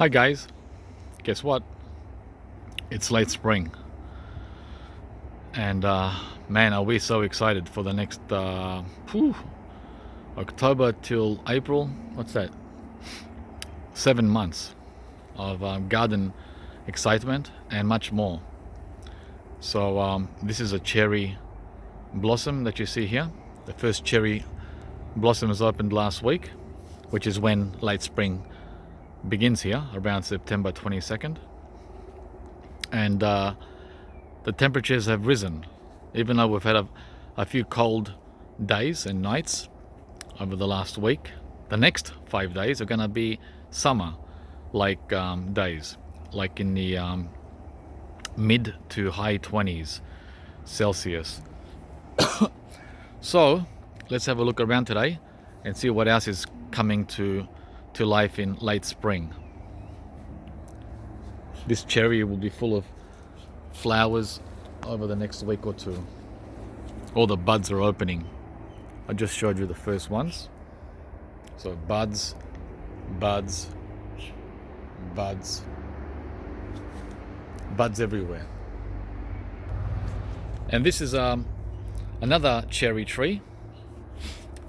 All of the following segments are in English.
Hi guys, guess what? It's late spring, and man, are we so excited for the next October till April. What's that? 7 months of garden excitement and much more. So this is a cherry blossom that you see here. The first cherry blossom was opened last week, which is when late spring begins here, around September 22nd. And the temperatures have risen, even though we've had a few cold days and nights over the last week. The next 5 days are going to be summer like days, like in the mid to high 20s Celsius. So let's have a look around today and see what else is coming to life in late spring. This cherry will be full of flowers over the next week or two. All the buds are opening. I just showed you the first ones. So buds, buds, buds, buds everywhere. And this is another cherry tree,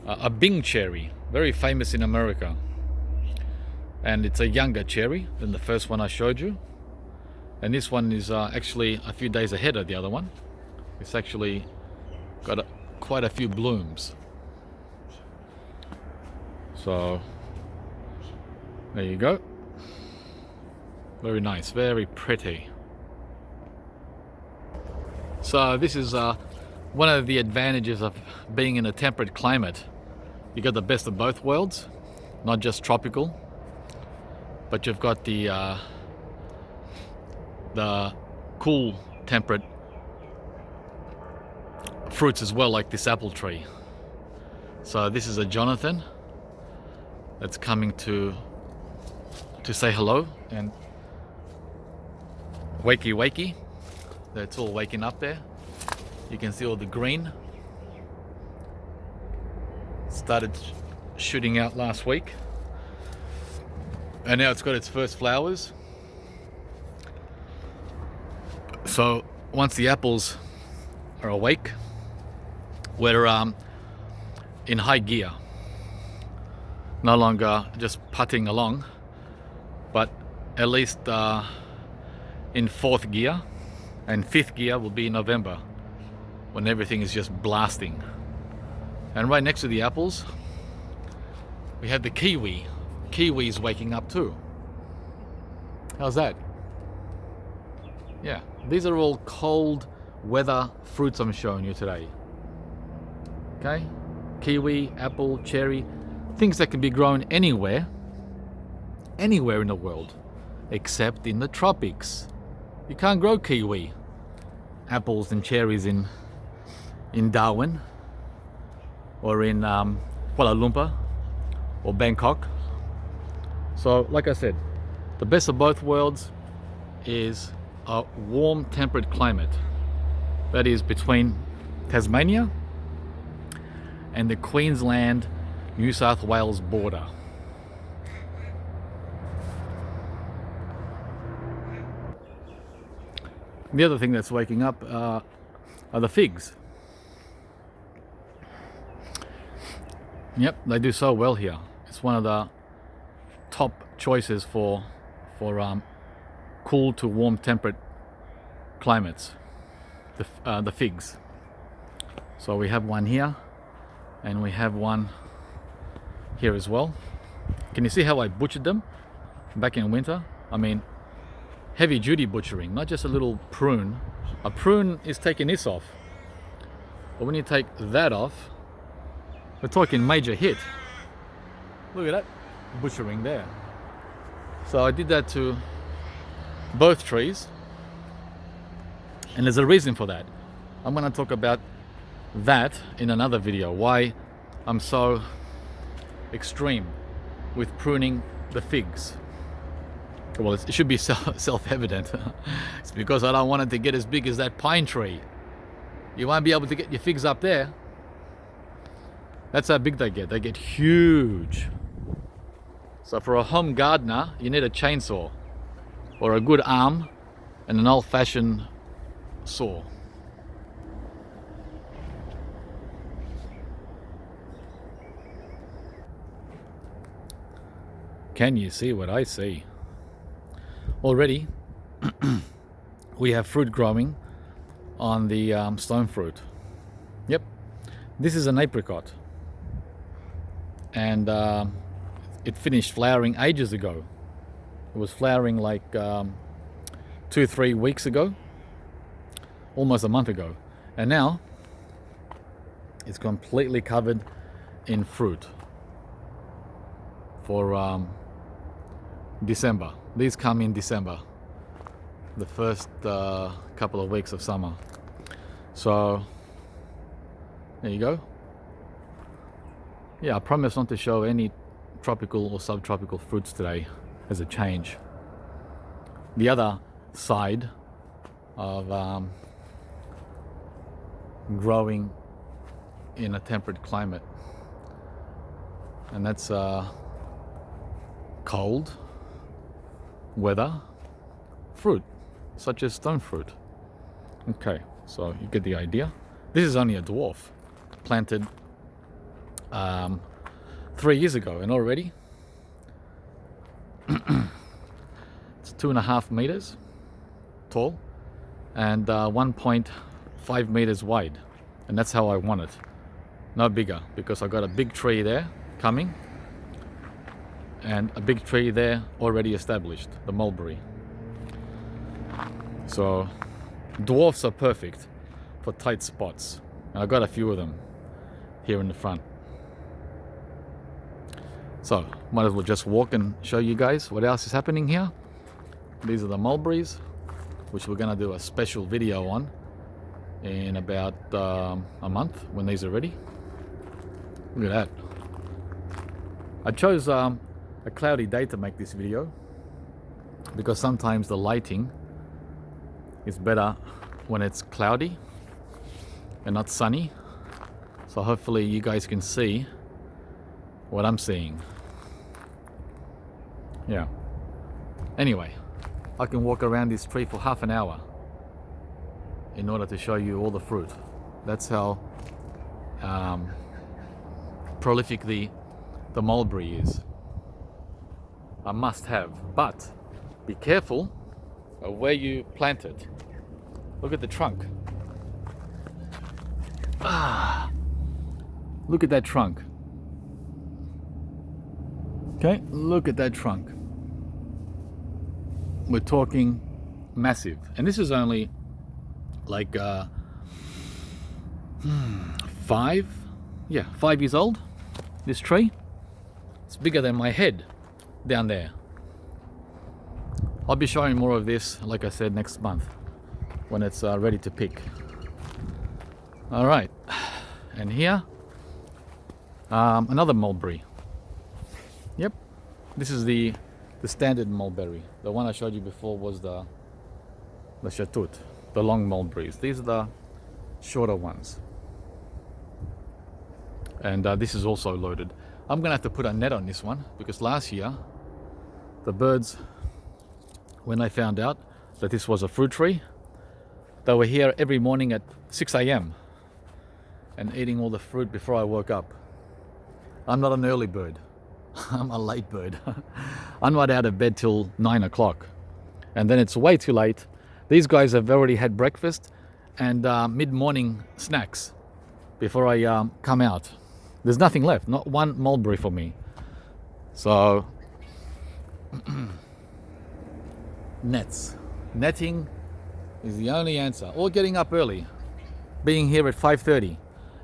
a Bing cherry, very famous in America. And it's a younger cherry than the first one I showed you. And this one is actually a few days ahead of the other one. It's actually got quite a few blooms. So there you go. Very nice, very pretty. So this is one of the advantages of being in a temperate climate. You got the best of both worlds, not just tropical, but you've got the cool temperate fruits as well, like this apple tree. So this is a Jonathan that's coming to say hello and wakey wakey. It's all waking up there. You can see all the green started shooting out last week, and now it's got its first flowers. So once the apples are awake, we're in high gear, no longer just putting along, but at least in fourth gear, and fifth gear will be in November, when everything is just blasting. And right next to the apples we have the kiwi. Kiwi's waking up too. How's that? Yeah, these are all cold weather fruits I'm showing you today. Okay, kiwi, apple, cherry, things that can be grown anywhere in the world, except in the tropics. You can't grow kiwi, apples and cherries in Darwin or in Kuala Lumpur or Bangkok. So like I said, the best of both worlds is a warm temperate climate that is between Tasmania and the Queensland New South Wales border. The other thing that's waking up are the figs. Yep, they do so well here. It's one of the top choices for cool to warm temperate climates, the figs. So we have one here and we have one here as well. Can you see how I butchered them back in winter? I mean, heavy duty butchering, not just a little prune. A prune is taking this off, but when you take that off, we're talking major hit. Look at that butchering there. So I did that to both trees, and there's a reason for that. I'm going to talk about that in another video, why I'm so extreme with pruning the figs. Well, it should be self-evident. It's because I don't want it to get as big as that pine tree. You won't be able to get your figs up there. That's how big they get. They get huge. So for a home gardener, you need a chainsaw or a good arm and an old-fashioned saw. Can you see what I see? Already we have fruit growing on the stone fruit. Yep, this is an apricot, and it finished flowering ages ago. It was flowering like 2-3 weeks ago, almost a month ago, and now it's completely covered in fruit for December. These come in December, the first couple of weeks of summer. So there you go. Yeah, I promise not to show any tropical or subtropical fruits today as a change. The other side of growing in a temperate climate, and that's cold weather fruit, such as stone fruit. Okay, so you get the idea. This is only a dwarf, planted 3 years ago, and already it's 2.5 meters tall and 1.5 meters wide, and that's how I want it. No bigger, because I got a big tree there coming and a big tree there already established, the mulberry. So dwarfs are perfect for tight spots, and I got a few of them here in the front. So might as well just walk and show you guys what else is happening here. These are the mulberries, which we're going to do a special video on in about a month when these are ready. Look at that. I chose a cloudy day to make this video because sometimes the lighting is better when it's cloudy and not sunny. So hopefully you guys can see what I'm seeing. Yeah. Anyway, I can walk around this tree for half an hour in order to show you all the fruit. That's how prolific the mulberry is. A must have, but be careful of where you plant it. Look at the trunk. Look at that trunk. Okay, look at that trunk. We're talking massive, and this is only like 5 years old. This tree, it's bigger than my head down there. I'll be showing more of this, like I said, next month when it's ready to pick. All right, and here another mulberry. Yep, this is the standard mulberry. The one I showed you before was the chatut, the long mulberries. These are the shorter ones, and this is also loaded. I'm gonna have to put a net on this one because last year the birds, when they found out that this was a fruit tree, they were here every morning at 6 a.m. and eating all the fruit before I woke up. I'm not an early bird. I'm a late bird. I'm not out of bed till 9 o'clock, and then it's way too late. These guys have already had breakfast and mid-morning snacks before I come out. There's nothing left, not one mulberry for me. So netting is the only answer, or getting up early, being here at 5:30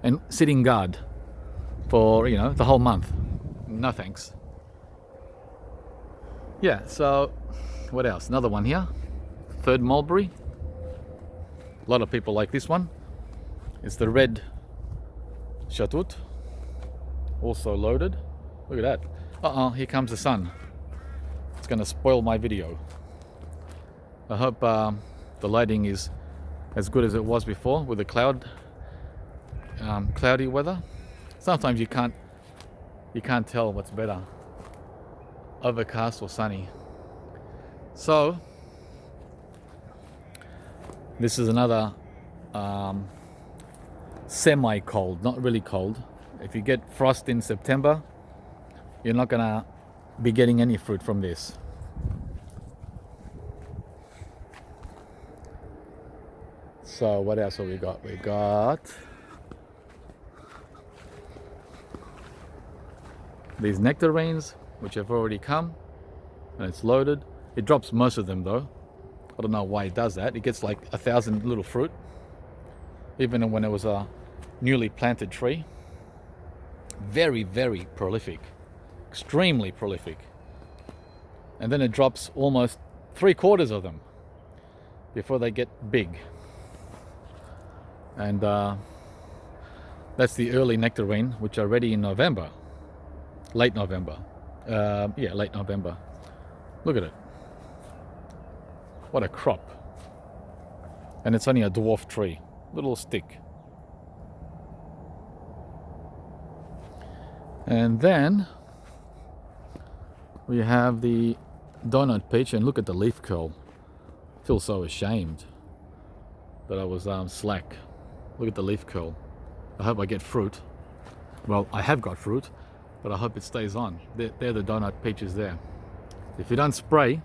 and sitting guard for the whole month. No thanks. Yeah, so what else? Another one here, third mulberry. A lot of people like this one. It's the red chatut, also loaded. Look at that. Here comes the sun. It's going to spoil my video. I hope the lighting is as good as it was before with the cloudy weather. Sometimes you can't tell what's better. overcast or sunny. So this is another semi-cold, not really cold. If you get frost in September, you're not gonna be getting any fruit from this. So what else have we got? We got these nectarines, which have already come, and it's loaded. It drops most of them though. I don't know why it does that. It gets like 1,000 little fruit, even when it was a newly planted tree. Very, very prolific, extremely prolific. And then it drops almost 3/4 of them before they get big. And that's the early nectarine, which are ready in November, late November. Yeah, late November. Look at it. What a crop. And it's only a dwarf tree, little stick. And then we have the donut peach, and look at the leaf curl. I feel so ashamed that I was slack. Look at the leaf curl. I hope I get fruit. Well, I have got fruit, but I hope it stays on. They're the donut peaches there. If you don't spray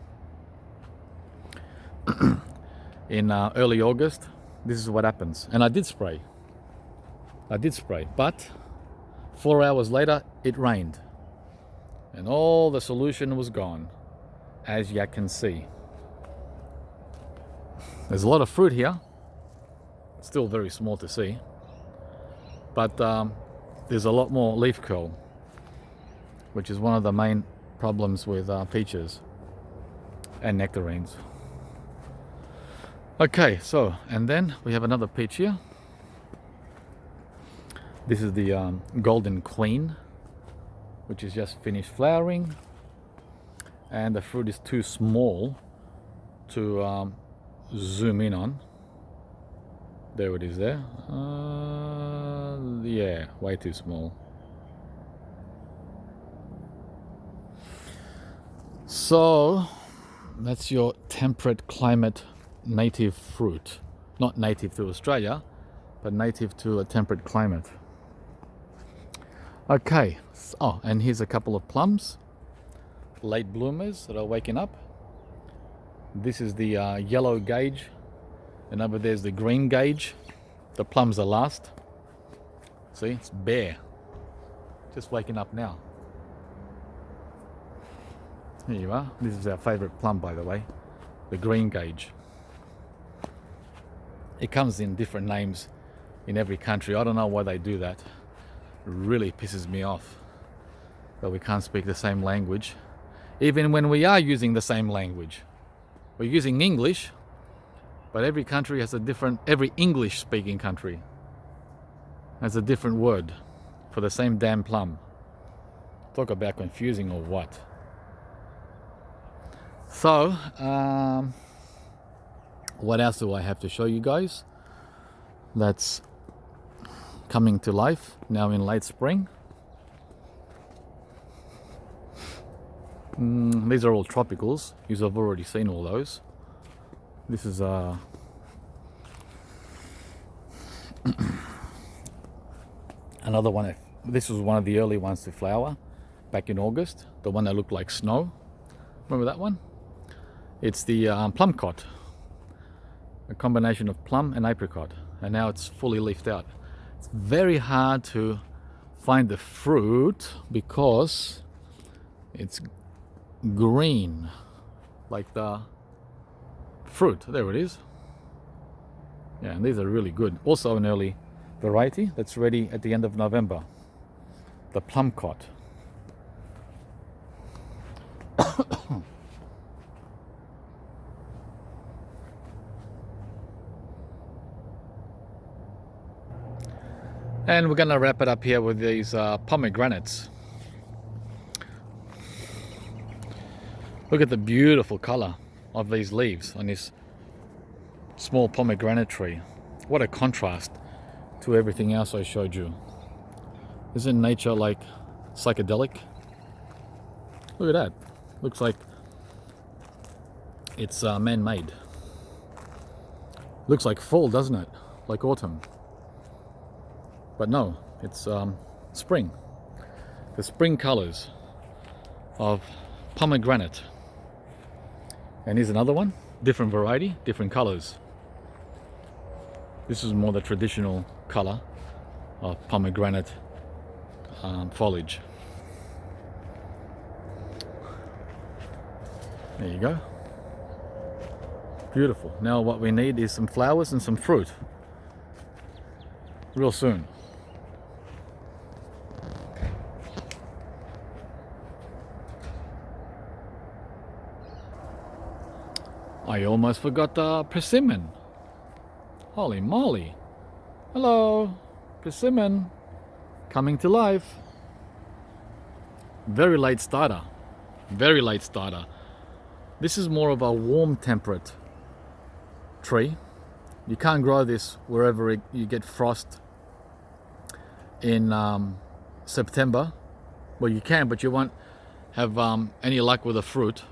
in early August, this is what happens. And I did spray, but 4 hours later it rained and all the solution was gone, as you can see. There's a lot of fruit here, still very small to see, but there's a lot more leaf curl, which is one of the main problems with peaches and nectarines. Okay, so, and then we have another peach here. This is the Golden Queen, which is just finished flowering, and the fruit is too small to zoom in on. There it is there. Yeah, way too small. So that's your temperate climate native fruit. Not native to Australia, but native to a temperate climate. Okay, oh, and here's a couple of plums, late bloomers that are waking up. This is the yellow gauge, and over there's the green gauge. The plums are last. See, it's bare, just waking up now. Here you are. This is our favorite plum, by the way, the green gauge. It comes in different names in every country. I don't know why they do that. It really pisses me off that we can't speak the same language, even when we are using the same language. We're using English, but every country has a different, every English speaking country has a different word for the same damn plum. Talk about confusing or what. So, what else do I have to show you guys that's coming to life now in late spring? These are all tropicals. You've already seen all those. This is another one. This was one of the early ones to flower back in August. The one that looked like snow. Remember that one? It's the plum cot, a combination of plum and apricot, and now it's fully leafed out. It's very hard to find the fruit because it's green, like the fruit. There it is. Yeah, and these are really good. Also an early variety that's ready at the end of November, the plum cot. And we're gonna wrap it up here with these pomegranates. Look at the beautiful color of these leaves on this small pomegranate tree. What a contrast to everything else I showed you. Isn't nature like psychedelic? Look at that. Looks like it's man-made. Looks like fall, doesn't it? Like autumn. But no, it's spring. The spring colors of pomegranate. And here's another one, different variety, different colors. This is more the traditional color of pomegranate foliage. There you go. Beautiful. Now what we need is some flowers and some fruit. Real soon. I almost forgot the persimmon. Holy moly. Hello, persimmon. Coming to life. Very late starter. Very late starter. This is more of a warm temperate tree. You can't grow this wherever you get frost in September. Well, you can, but you won't have any luck with the fruit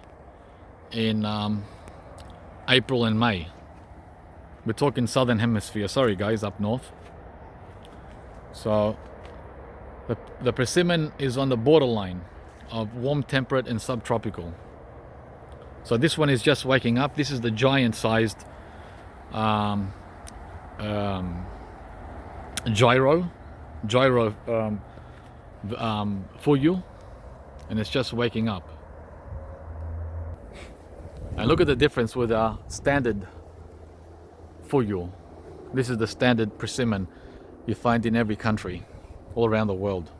in April and May. We're talking southern hemisphere. Sorry guys, up north. So the persimmon is on the borderline of warm temperate and subtropical. So this one is just waking up. This is the giant sized Gyro for you, and it's just waking up. And look at the difference with our standard fuyu. This is the standard persimmon you find in every country all around the world,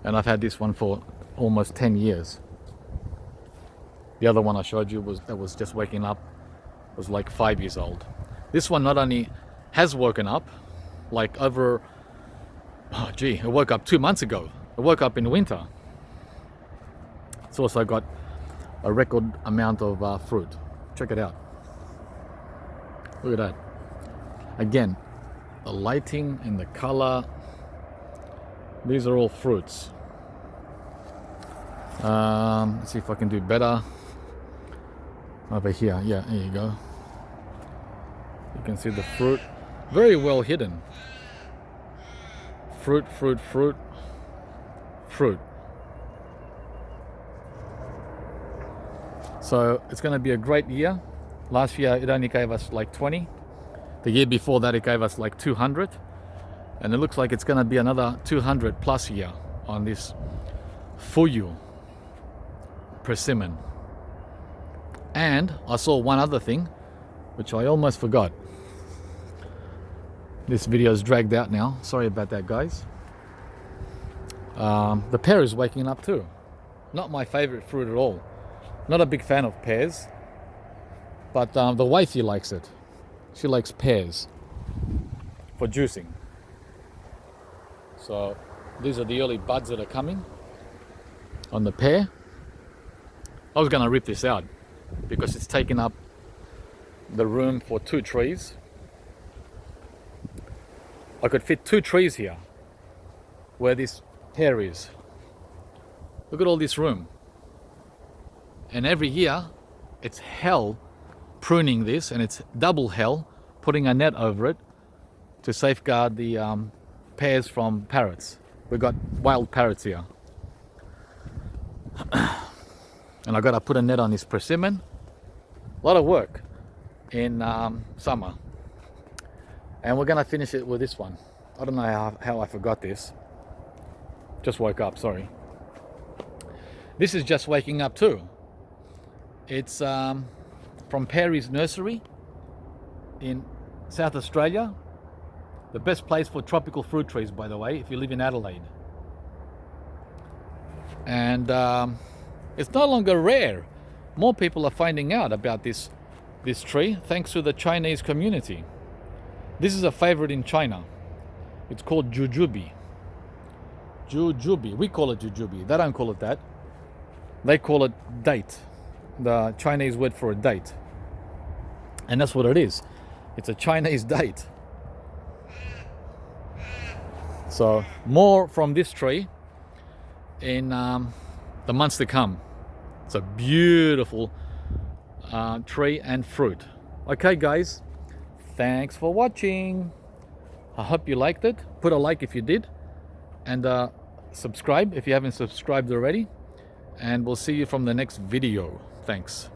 and I've had this one for almost 10 years. The other one I showed you was just waking up, was like 5 years old. This one not only has woken up, like over, oh gee, it woke up 2 months ago. It woke up in winter. It's also got a record amount of fruit. Check it out. Look at that. Again, the lighting and the color. These are all fruits. Let's see if I can do better. Over here, yeah, there you go. You can see the fruit, very well hidden. Fruit, fruit, fruit, fruit. So it's going to be a great year. Last year it only gave us like 20. The year before that it gave us like 200. And it looks like it's going to be another 200 plus year on this fuyu persimmon. And I saw one other thing, which I almost forgot. This video is dragged out now. Sorry about that, guys. The pear is waking up too. Not my favorite fruit at all. Not a big fan of pears, but the wifey likes it. She likes pears for juicing. So these are the early buds that are coming on the pear. I was going to rip this out because it's taken up the room for 2 trees. I could fit 2 trees here where this pear is. Look at all this room. And every year it's hell pruning this, and it's double hell putting a net over it to safeguard the pears from parrots. We've got wild parrots here. And I got to put a net on this persimmon. A lot of work in summer. And we're going to finish it with this one. I don't know how I forgot this. Just woke up, sorry. This is just waking up too. It's from Perry's nursery in South Australia. The best place for tropical fruit trees, by the way, if you live in Adelaide. And it's no longer rare. More people are finding out about this tree thanks to the Chinese community. This is a favorite in China. It's called jujube. Jujube. We call it jujube. They don't call it that. They call it date. The Chinese word for a date. And that's what it is. It's a Chinese date. So more from this tree in the months to come. It's a beautiful tree and fruit. Okay guys, thanks for watching. I hope you liked it. Put a like if you did, and subscribe if you haven't subscribed already, and we'll see you from the next video. Thanks.